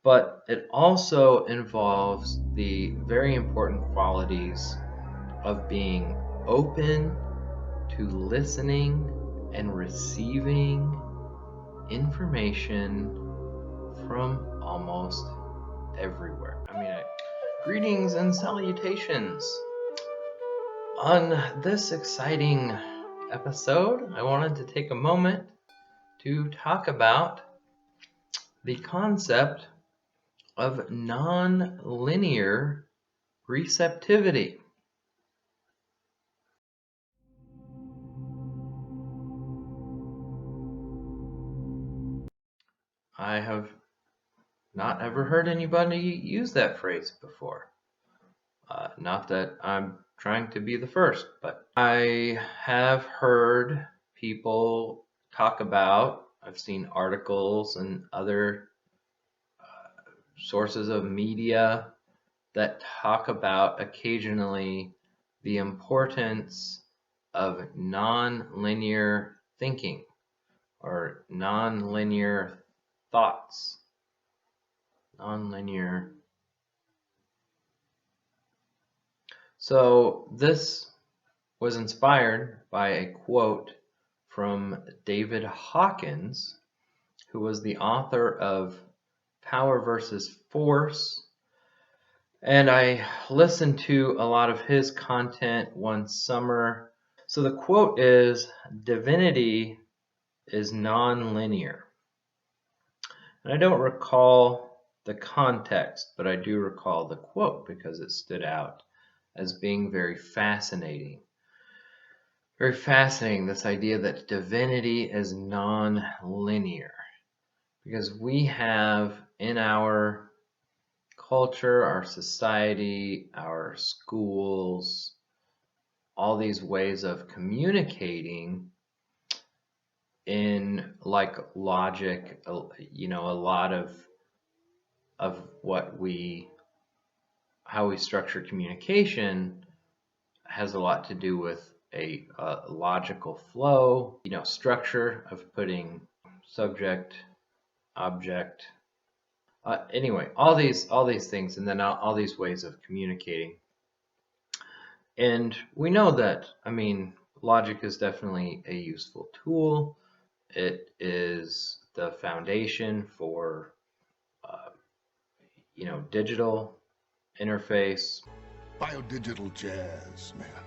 but it also involves the very important qualities of being open to listening and receiving information from almost everywhere. Greetings and salutations. On this exciting episode, I wanted to take a moment to talk about the concept of non-linear receptivity. I have not ever heard anybody use that phrase before. Not that I'm trying to be the first, but I have heard people talk about, I've seen articles and other sources of media that talk about occasionally the importance of non-linear thinking or non-linear thoughts. Non-linear. So this was inspired by a quote from David Hawkins, who was the author of Power versus Force. And I listened to a lot of his content one summer. So the quote is, "Divinity is non-linear." And I don't recall the context, but I do recall the quote because it stood out as being very fascinating. Very fascinating, this idea that divinity is non-linear. Because we have in our culture, our society, our schools, all these ways of communicating in like logic, a lot of how we structure communication has a lot to do with a logical flow, structure of putting subject, object, anyway, all these things, and then all these ways of communicating. And we know that, logic is definitely a useful tool. It is the foundation for, digital interface. Biodigital jazz, man.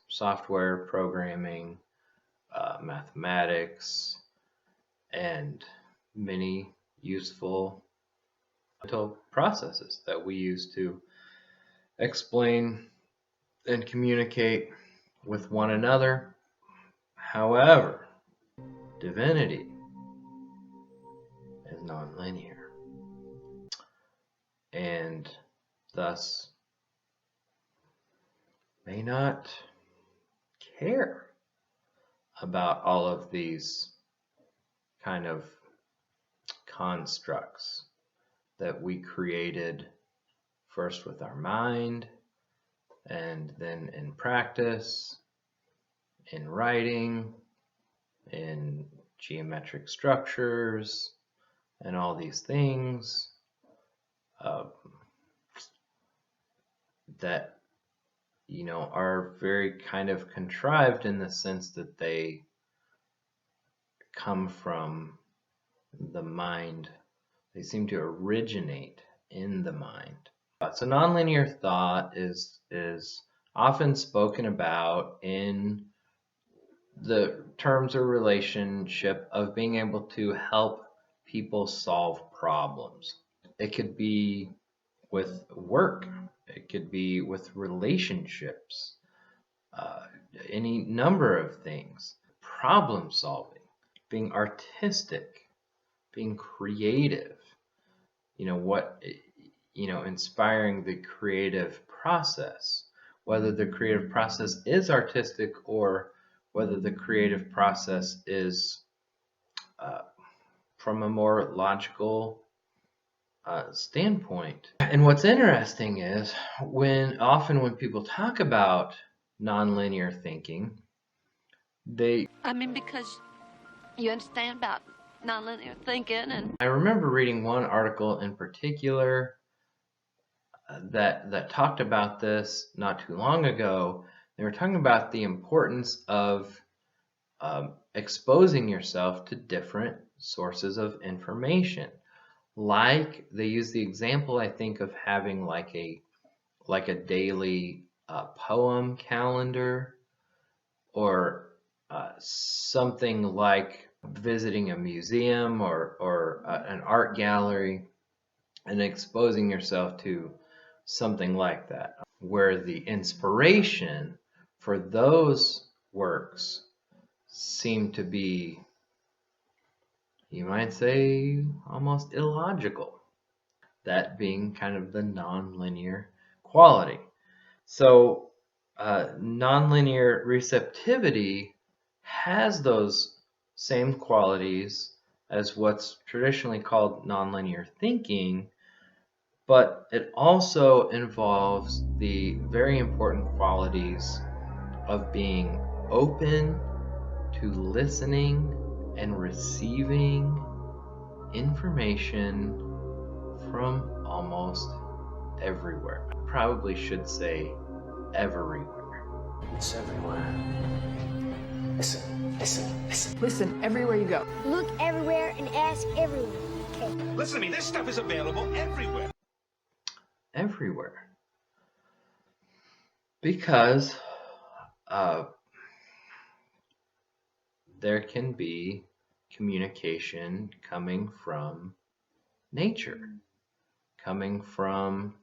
Software programming, mathematics, and many useful mental processes that we use to explain and communicate with one another. However, divinity is nonlinear, and thus may not care about all of these kind of constructs that we created first with our mind, and then in practice, in writing, in geometric structures, and all these things that are very kind of contrived in the sense that they come from the mind. They seem to originate in the mind. So nonlinear thought is often spoken about in the terms or relationship of being able to help people solve problems. It could be with work. It could be with relationships, any number of things. Problem solving, being artistic, being creative, inspiring the creative process, whether the creative process is artistic or whether the creative process is from a more logical standpoint. And what's interesting is often when people talk about nonlinear thinking, because you understand about nonlinear thinking and... I remember reading one article in particular that talked about this not too long ago. They were talking about the importance of exposing yourself to different sources of information. Like, they use the example, I think, of having like a daily poem calendar, or something like visiting a museum or an art gallery, and exposing yourself to something like that, where the inspiration for those works seem to be, you might say, almost illogical. That being kind of the nonlinear quality. So nonlinear receptivity has those same qualities as what's traditionally called nonlinear thinking, but it also involves the very important qualities of being open to listening and receiving information from almost everywhere. I probably should say everywhere. It's everywhere. Listen, listen, listen. Listen everywhere you go. Look everywhere and ask everyone. Okay. Listen to me, this stuff is available everywhere. Everywhere. Because there can be communication coming from nature, coming from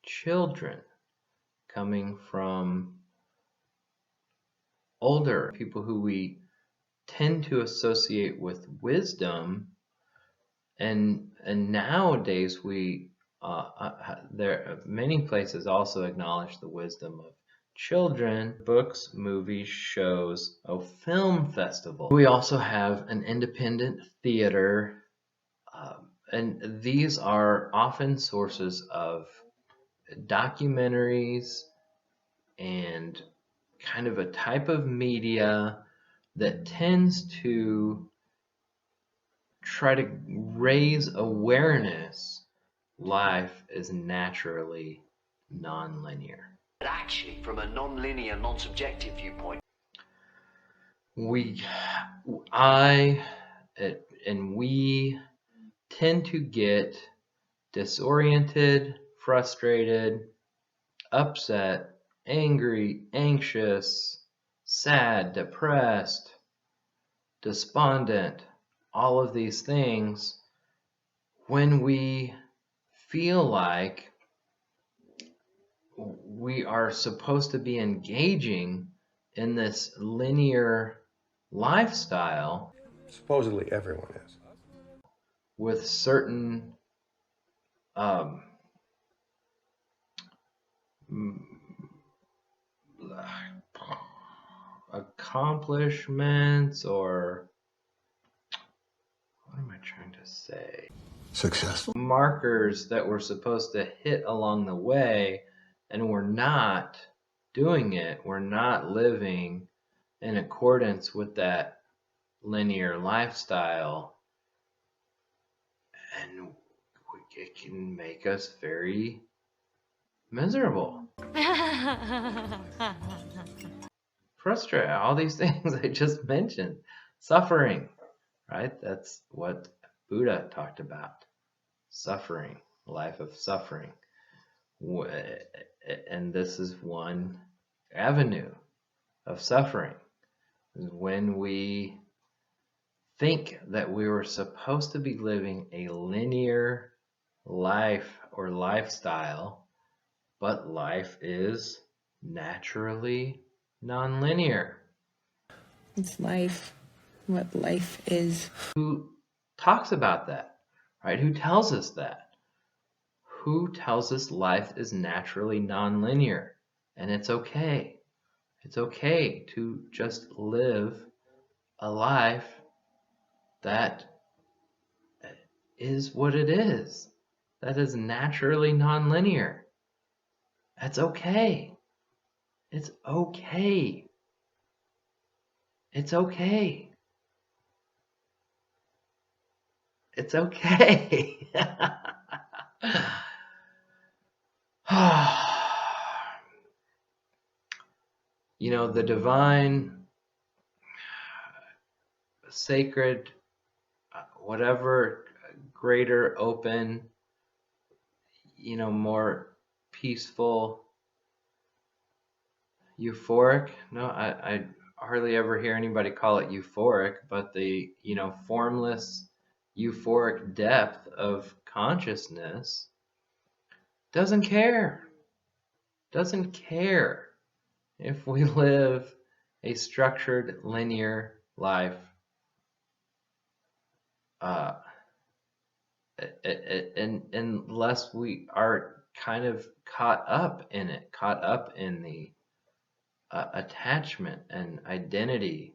children, coming from older people who we tend to associate with wisdom, and nowadays we there many places also acknowledge the wisdom of children. Books, movies, shows, film festival. We also have an independent theater, and these are often sources of documentaries and kind of a type of media that tends to try to raise awareness. Life is naturally nonlinear. But actually, from a non-linear, non-subjective viewpoint, We tend to get disoriented, frustrated, upset, angry, anxious, sad, depressed, despondent, all of these things when we feel like we are supposed to be engaging in this linear lifestyle Supposedly everyone is. with certain accomplishments, or what am I trying to say? Successful? Markers that we're supposed to hit along the way, and we're not doing it. We're not living in accordance with that linear lifestyle, and it can make us very miserable, frustrated, all these things I just mentioned. Suffering, right? That's what Buddha talked about. Suffering, life of suffering. And this is one avenue of suffering, is when we think that we were supposed to be living a linear life or lifestyle, but life is naturally nonlinear. It's life. What life is. Who talks about that, right? Who tells us that? Who tells us life is naturally nonlinear? And it's okay. It's okay to just live a life that is what it is. That is naturally nonlinear. That's okay. It's okay. It's okay. It's okay. You know, the divine, sacred, whatever, greater, open, you know, more peaceful, euphoric. No, I hardly ever hear anybody call it euphoric, but the, you know, formless, euphoric depth of consciousness doesn't care. Doesn't care if we live a structured, linear life. Unless we are kind of caught up in it, caught up in the attachment and identity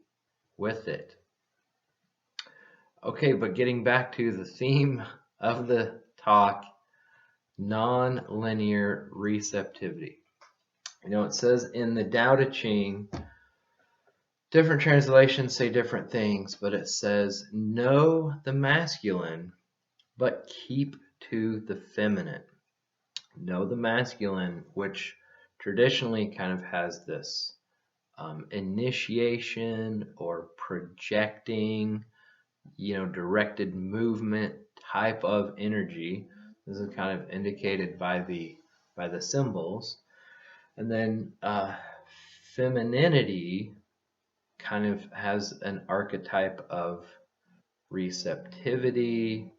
with it. Okay, but getting back to the theme of the talk, non-linear receptivity. You know, it says in the Tao Te Ching, different translations say different things, but it says, know the masculine, but keep to the feminine. Know the masculine, which traditionally kind of has this initiation or projecting, you know, directed movement type of energy. This is kind of indicated by the symbols. And then femininity kind of has an archetype of receptivity.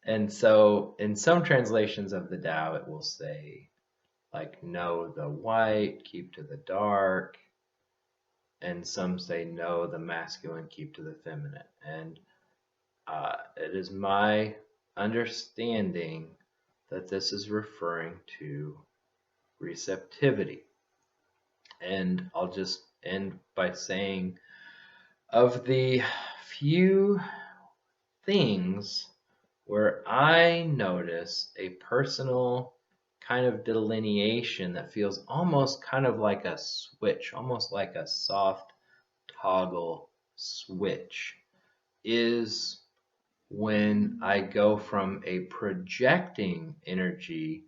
And so in some translations of the Tao, it will say, like, know the white, keep to the dark. And some say, know the masculine, keep to the feminine. And it is my understanding that this is referring to receptivity. And I'll just end by saying, of the few things where I notice a personal kind of delineation that feels almost kind of like a switch, almost like a soft toggle switch, is when I go from a projecting energy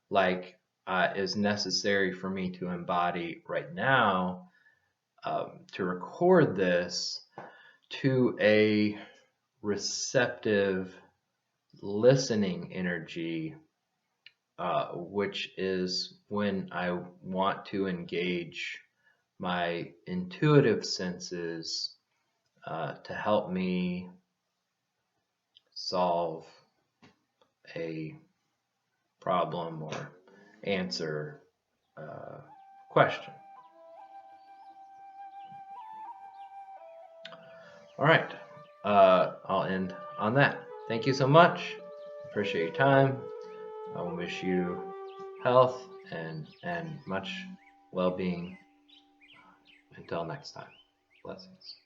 like is necessary for me to embody right now to record this, to a receptive listening energy, which is when I want to engage my intuitive senses to help me solve a problem or answer a question. All right, I'll end on that. Thank you so much. Appreciate your time. I wish you health and much well-being. Until next time. Blessings.